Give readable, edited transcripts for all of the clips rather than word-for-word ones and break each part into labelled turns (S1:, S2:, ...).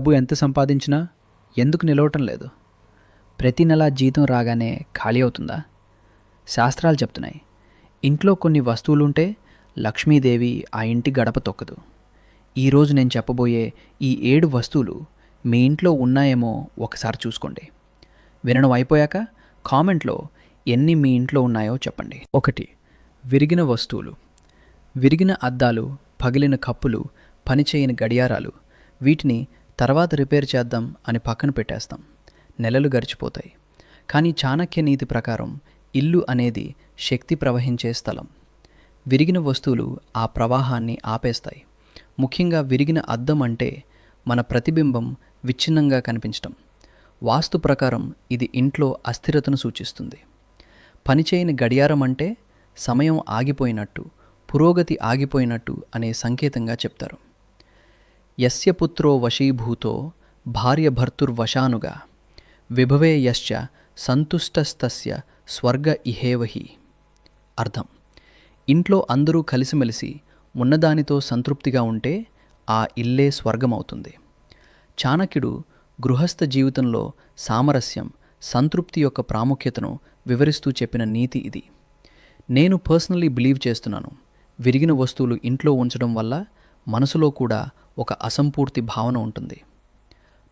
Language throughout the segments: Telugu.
S1: డబ్బు ఎంత సంపాదించినా ఎందుకు నిలవటం లేదు? ప్రతి నెల జీతం రాగానే ఖాళీ అవుతుందా? శాస్త్రాలు చెప్తున్నాయి, ఇంట్లో కొన్ని వస్తువులుంటే లక్ష్మీదేవి ఆ ఇంటి గడప తొక్కదు. ఈరోజు నేను చెప్పబోయే ఈ 7 వస్తువులు మీ ఇంట్లో ఉన్నాయేమో ఒకసారి చూసుకోండి. వినడం అయిపోయాక కామెంట్లో ఎన్ని మీ ఇంట్లో ఉన్నాయో చెప్పండి. 1. విరిగిన వస్తువులు. విరిగిన అద్దాలు, పగిలిన కప్పులు, పనిచేయని గడియారాలు. వీటిని తర్వాత రిపేర్ చేద్దాం అని పక్కన పెట్టేస్తాం. నెలలు గడిచిపోతాయి. కానీ చాణక్య నీతి ప్రకారం ఇల్లు అనేది శక్తి ప్రవహించే స్థలం. విరిగిన వస్తువులు ఆ ప్రవాహాన్ని ఆపేస్తాయి. ముఖ్యంగా విరిగిన అద్దం అంటే మన ప్రతిబింబం విచ్ఛిన్నంగా కనిపించటం. వాస్తు ప్రకారం ఇది ఇంట్లో అస్థిరతను సూచిస్తుంది. పనిచేయని గడియారం అంటే సమయం ఆగిపోయినట్టు, పురోగతి ఆగిపోయినట్టు అనే సంకేతంగా చెప్తారు. యస్య పుత్రో వశీభూతో భార్య భర్తుర్వశానుగా విభవే యశ్చ సంతుష్టస్తస్య స్వర్గ ఇహేవహి. అర్థం: ఇంట్లో అందరూ కలిసిమెలిసి ఉన్నదానితో సంతృప్తిగా ఉంటే ఆ ఇల్లే స్వర్గమవుతుంది. చాణక్యుడు గృహస్థ జీవితంలో సామరస్యం, సంతృప్తి యొక్క ప్రాముఖ్యతను వివరిస్తూ చెప్పిన నీతి ఇది. నేను పర్సనల్లీ బిలీవ్ చేస్తున్నాను, విరిగిన వస్తువులు ఇంట్లో ఉంచడం వల్ల మనసులో కూడా ఒక అసంపూర్తి భావన ఉంటుంది.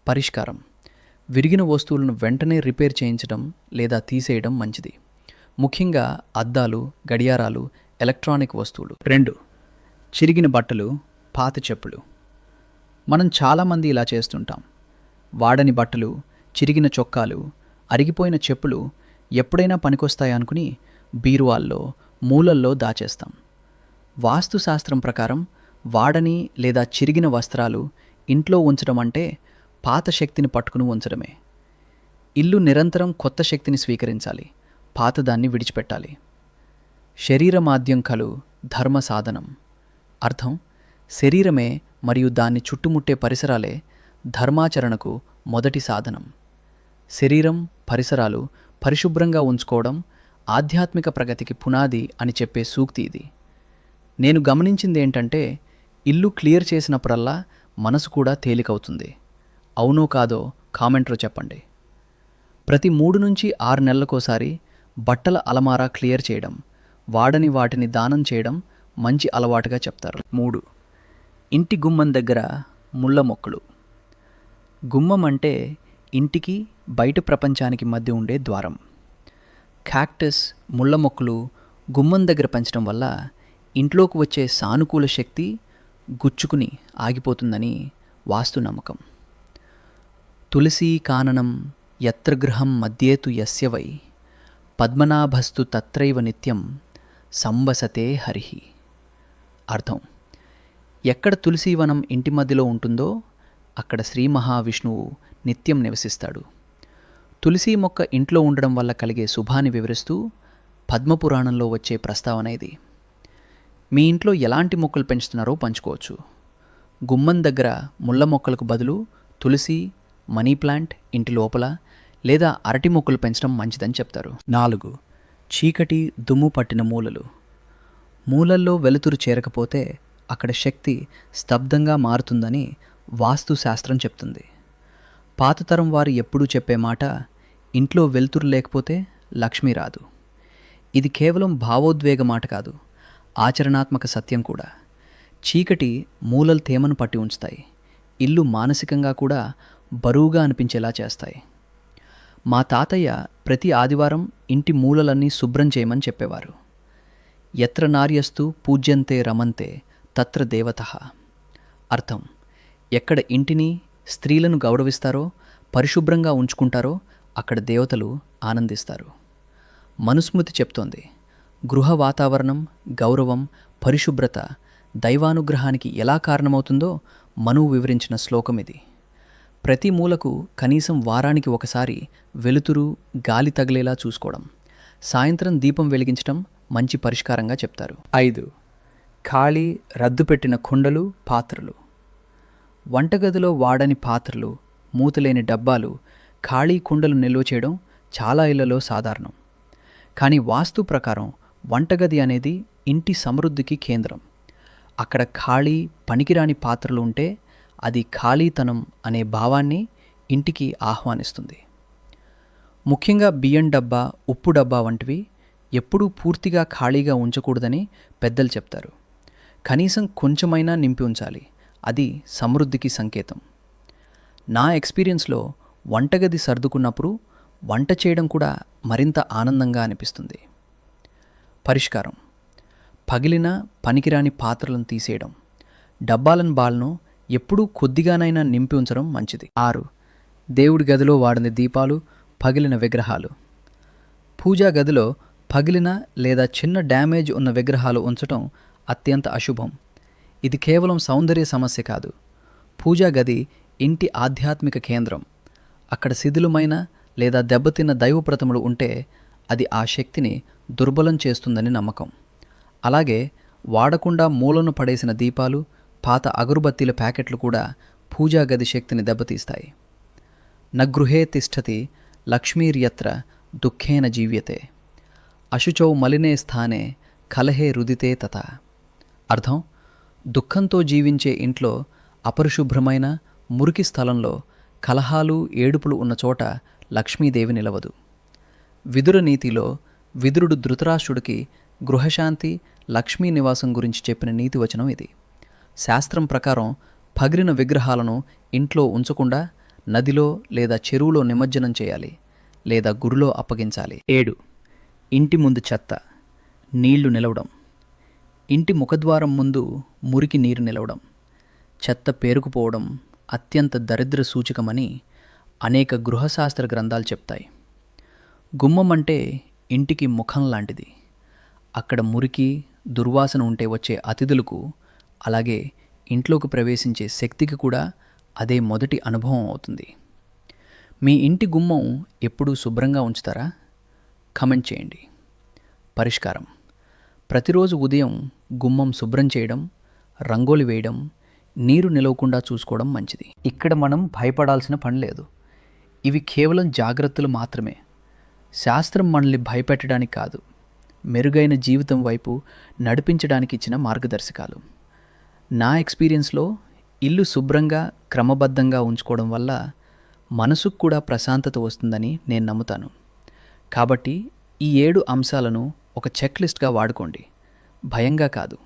S1: పరిష్కారం: విరిగిన వస్తువులను వెంటనే రిపేర్ చేయించడం లేదా తీసేయడం మంచిది. ముఖ్యంగా అద్దాలు, గడియారాలు, ఎలక్ట్రానిక్ వస్తువులు. 2. చిరిగిన బట్టలు, పాత చెప్పులు. మనం చాలామంది ఇలా చేస్తుంటాం. వాడని బట్టలు, చిరిగిన చొక్కాలు, అరిగిపోయిన చెప్పులు ఎప్పుడైనా పనికొస్తాయనుకుని బీరువాల్లో, మూలల్లో దాచేస్తాం. వాస్తుశాస్త్రం ప్రకారం వాడని లేదా చిరిగిన వస్త్రాలు ఇంట్లో ఉంచడం అంటే పాత శక్తిని పట్టుకుని ఉంచడమే. ఇల్లు నిరంతరం కొత్త శక్తిని స్వీకరించాలి, పాతదాన్ని విడిచిపెట్టాలి. శరీరమాద్యం ఖలు ధర్మ సాధనం. అర్థం: శరీరమే మరియు దాన్ని చుట్టుముట్టే పరిసరాలే ధర్మాచరణకు మొదటి సాధనం. శరీరం, పరిసరాలు పరిశుభ్రంగా ఉంచుకోవడం ఆధ్యాత్మిక ప్రగతికి పునాది అని చెప్పే సూక్తి ఇది. నేను గమనించింది ఏంటంటే, ఇల్లు క్లియర్ చేసినప్పుడల్లా మనసు కూడా తేలికవుతుంది. అవునో కాదో కామెంట్లో చెప్పండి. ప్రతి 3 నుంచి 6 నెలలకోసారి బట్టల అలమారా క్లియర్ చేయడం, వాడని వాటిని దానం చేయడం మంచి అలవాటుగా చెప్తారు. 3. ఇంటి గుమ్మం దగ్గర ముళ్ళ మొక్కలు. గుమ్మం అంటే ఇంటికి బయట ప్రపంచానికి మధ్య ఉండే ద్వారం. క్యాక్టస్, ముళ్ళ మొక్కలు గుమ్మం దగ్గర పెంచడం వల్ల ఇంట్లోకి వచ్చే సానుకూల శక్తి గుచ్చుకుని ఆగిపోతుందని వాస్తు నమ్మకం. తులసీ కాననం యత్ర గృహం మధ్యేతు యస్య వై పద్మనాభస్తు తత్రైవ నిత్యం సంవసతే హరిహి. అర్థం: ఎక్కడ తులసీవనం ఇంటి మధ్యలో ఉంటుందో అక్కడ శ్రీ మహావిష్ణువు నిత్యం నివసిస్తాడు. తులసీ మొక్క ఇంట్లో ఉండడం వల్ల కలిగే శుభాన్ని వివరిస్తూ పద్మపురాణంలో వచ్చే ప్రస్తావన ఇది. మీ ఇంట్లో ఎలాంటి మొక్కలు పెంచుతున్నారో పంచుకోవచ్చు. గుమ్మం దగ్గర ముళ్ళ మొక్కలకు బదులు తులసి, మనీ ప్లాంట్ ఇంటి లోపల లేదా అరటి మొక్కలు పెంచడం మంచిదని చెప్తారు. 4. చీకటి, దుమ్ము పట్టిన మూలలు. మూలల్లో వెలుతురు చేరకపోతే అక్కడ శక్తి స్తబ్దంగా మారుతుందని వాస్తు శాస్త్రం చెప్తుంది. పాతతరం వారు ఎప్పుడూ చెప్పే మాట, ఇంట్లో వెలుతురు లేకపోతే లక్ష్మి రాదు. ఇది కేవలం భావోద్వేగ మాట కాదు, ఆచరణాత్మక సత్యం కూడా. చీకటి మూలలు తేమను పట్టి ఉంచుతాయి, ఇల్లు మానసికంగా కూడా బరువుగా అనిపించేలా చేస్తాయి. మా తాతయ్య ప్రతి ఆదివారం ఇంటి మూలలన్నీ శుభ్రం చేయమని చెప్పేవారు. యత్ర నార్యస్తు పూజ్యంతే రమంతే తత్ర దేవతః. అర్థం: ఎక్కడ ఇంటిని, స్త్రీలను గౌరవిస్తారో, పరిశుభ్రంగా ఉంచుకుంటారో అక్కడ దేవతలు ఆనందిస్తారు. మనుస్మృతి చెప్తోంది, గృహ వాతావరణం, గౌరవం, పరిశుభ్రత దైవానుగ్రహానికి ఎలా కారణమవుతుందో మనువు వివరించిన శ్లోకం ఇది. ప్రతి మూలకు కనీసం వారానికి ఒకసారి వెలుతురు, గాలి తగిలేలా చూసుకోవడం, సాయంత్రం దీపం వెలిగించడం మంచి పరిష్కారంగా చెప్తారు. 5. ఖాళీ, రద్దుపెట్టిన కుండలు, పాత్రలు. వంటగదిలో వాడని పాత్రలు, మూతలేని డబ్బాలు, ఖాళీ కుండలు నిల్వ చేయడం చాలా ఇళ్లలో సాధారణం. కానీ వాస్తు ప్రకారం వంటగది అనేది ఇంటి సమృద్ధికి కేంద్రం. అక్కడ ఖాళీ, పనికిరాని పాత్రలు ఉంటే అది ఖాళీతనం అనే భావాన్ని ఇంటికి ఆహ్వానిస్తుంది. ముఖ్యంగా బియ్యం డబ్బా, ఉప్పు డబ్బా వంటివి ఎప్పుడూ పూర్తిగా ఖాళీగా ఉంచకూడదని పెద్దలు చెప్తారు. కనీసం కొంచెమైనా నింపి ఉంచాలి. అది సమృద్ధికి సంకేతం. నా ఎక్స్పీరియన్స్లో వంటగది సర్దుకున్నప్పుడు వంట చేయడం కూడా మరింత ఆనందంగా అనిపిస్తుంది. పరిష్కారం: పగిలిన పనికిరాని పాత్రలను తీసేయడం, డబ్బాలను బాల్ను ఎప్పుడూ కొద్దిగానైనా నింపి ఉంచడం మంచిది. 6. దేవుడి గదిలో వాడిన దీపాలు, పగిలిన విగ్రహాలు. పూజా గదిలో పగిలిన లేదా చిన్న డ్యామేజ్ ఉన్న విగ్రహాలు ఉంచటం అత్యంత అశుభం. ఇది కేవలం సౌందర్య సమస్య కాదు, పూజా గది ఇంటి ఆధ్యాత్మిక కేంద్రం. అక్కడ శిథిలమైన లేదా దెబ్బతిన్న దైవ ప్రతిమలు ఉంటే అది ఆ శక్తిని దుర్బలం చేస్తుందని నమ్మకం. అలాగే వాడకుండా మూలను పడేసిన దీపాలు, పాత అగరుబత్తీల ప్యాకెట్లు కూడా పూజా గది శక్తిని దెబ్బతీస్తాయి. నగృహే తిష్టతి లక్ష్మీర్యత్ర దుఃఖేన జీవ్యతే, అశుచౌ మలినే స్థానే కలహే రుదితే తథ. అర్థం: దుఃఖంతో జీవించే ఇంట్లో, అపరిశుభ్రమైన మురికి స్థలంలో కలహాలు, ఏడుపులు ఉన్న చోట లక్ష్మీదేవి నిలవదు. విదుర నీతిలో విదురుడు ధృతరాష్ట్రుడికి గృహశాంతి, లక్ష్మీ నివాసం గురించి చెప్పిన నీతి వచనం ఇది. శాస్త్రం ప్రకారం పగిలిన విగ్రహాలను ఇంట్లో ఉంచకుండా నదిలో లేదా చెరువులో నిమజ్జనం చేయాలి లేదా గుడిలో అప్పగించాలి. 7. ఇంటి ముందు చెత్త, నీళ్లు నిలవడం. ఇంటి ముఖద్వారం ముందు మురికి నీరు నిలవడం, చెత్త పేరుకుపోవడం అత్యంత దరిద్ర సూచకమని అనేక గృహశాస్త్ర గ్రంథాలు చెప్తాయి. గుమ్మం అంటే ఇంటికి ముఖం లాంటిది. అక్కడ మురికి, దుర్వాసన ఉంటే వచ్చే అతిథులకు, అలాగే ఇంట్లోకి ప్రవేశించే శక్తికి కూడా అదే మొదటి అనుభవం అవుతుంది. మీ ఇంటి గుమ్మం ఎప్పుడూ శుభ్రంగా ఉంచుతారా? కమెంట్ చేయండి. పరిష్కారం: ప్రతిరోజు ఉదయం గుమ్మం శుభ్రం చేయడం, రంగోలి వేయడం, నీరు నిలవకుండా చూసుకోవడం మంచిది. ఇక్కడ మనం భయపడాల్సిన పని లేదు. ఇవి కేవలం జాగ్రత్తలు మాత్రమే. శాస్త్రం మనల్ని భయపెట్టడానికి కాదు, మెరుగైన జీవితం వైపు నడిపించడానికి ఇచ్చిన మార్గదర్శకాలు. నా ఎక్స్పీరియన్స్లో ఇల్లు శుభ్రంగా, క్రమబద్ధంగా ఉంచుకోవడం వల్ల మనసుకు కూడా ప్రశాంతత వస్తుందని నేను నమ్ముతాను. కాబట్టి ఈ 7 అంశాలను ఒక చెక్ లిస్ట్గా వాడుకోండి, భయంగా కాదు.